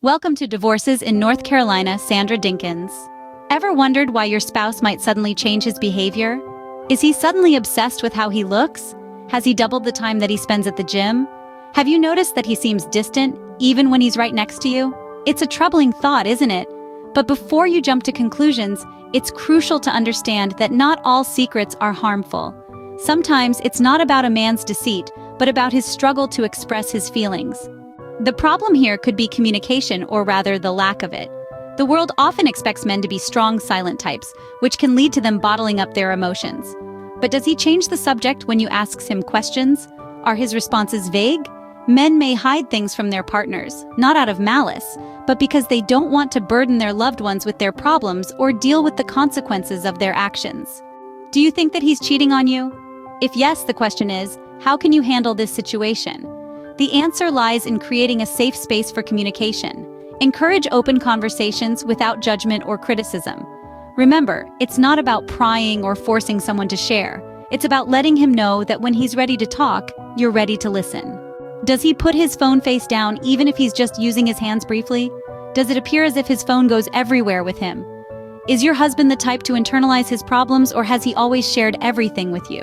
Welcome to Divorces in North Carolina, Sandra Dinkins. Ever wondered why your spouse might suddenly change his behavior? Is he suddenly obsessed with how he looks? Has he doubled the time that he spends at the gym? Have you noticed that he seems distant, even when he's right next to you? It's a troubling thought, isn't it? But before you jump to conclusions, it's crucial to understand that not all secrets are harmful. Sometimes it's not about a man's deceit, but about his struggle to express his feelings. The problem here could be communication, or rather the lack of it. The world often expects men to be strong, silent types, which can lead to them bottling up their emotions. But does he change the subject when you ask him questions? Are his responses vague? Men may hide things from their partners, not out of malice, but because they don't want to burden their loved ones with their problems or deal with the consequences of their actions. Do you think that he's cheating on you? If yes, the question is, how can you handle this situation? The answer lies in creating a safe space for communication. Encourage open conversations without judgment or criticism. Remember, it's not about prying or forcing someone to share. It's about letting him know that when he's ready to talk, you're ready to listen. Does he put his phone face down even if he's just using his hands briefly? Does it appear as if his phone goes everywhere with him? Is your husband the type to internalize his problems, or has he always shared everything with you?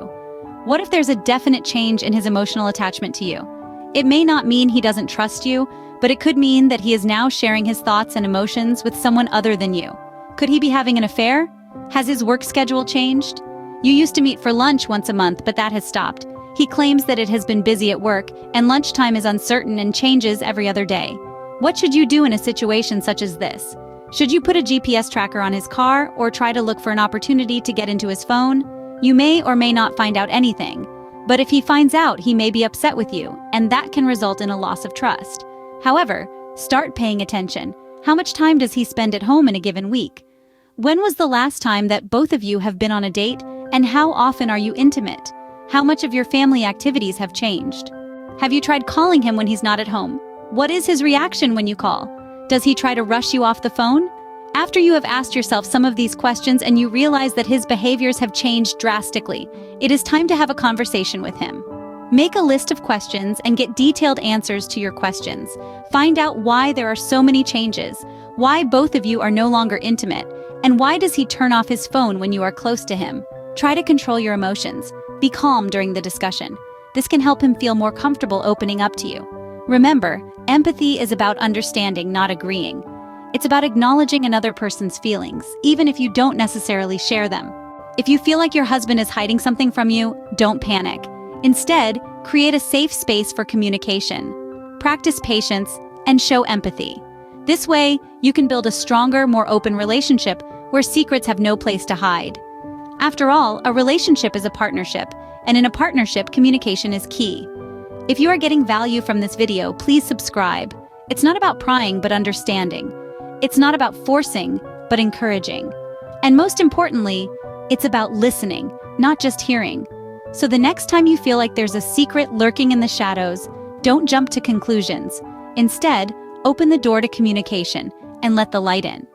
What if there's a definite change in his emotional attachment to you? It may not mean he doesn't trust you, but it could mean that he is now sharing his thoughts and emotions with someone other than you. Could he be having an affair? Has his work schedule changed? You used to meet for lunch once a month, but that has stopped. He claims that it has been busy at work, and lunchtime is uncertain and changes every other day. What should you do in a situation such as this? Should you put a GPS tracker on his car, or try to look for an opportunity to get into his phone? You may or may not find out anything. But if he finds out, he may be upset with you, and that can result in a loss of trust. However, start paying attention. How much time does he spend at home in a given week? When was the last time that both of you have been on a date, and how often are you intimate? How much of your family activities have changed? Have you tried calling him when he's not at home? What is his reaction when you call? Does he try to rush you off the phone? After you have asked yourself some of these questions and you realize that his behaviors have changed drastically, it is time to have a conversation with him. Make a list of questions and get detailed answers to your questions. Find out why there are so many changes, why both of you are no longer intimate, and why does he turn off his phone when you are close to him. Try to control your emotions. Be calm during the discussion. This can help him feel more comfortable opening up to you. Remember, empathy is about understanding, not agreeing. It's about acknowledging another person's feelings, even if you don't necessarily share them. If you feel like your husband is hiding something from you, don't panic. Instead, create a safe space for communication. Practice patience and show empathy. This way, you can build a stronger, more open relationship where secrets have no place to hide. After all, a relationship is a partnership, and in a partnership, communication is key. If you are getting value from this video, please subscribe. It's not about prying, but understanding. It's not about forcing, but encouraging. And most importantly, it's about listening, not just hearing. So the next time you feel like there's a secret lurking in the shadows, don't jump to conclusions. Instead, open the door to communication and let the light in.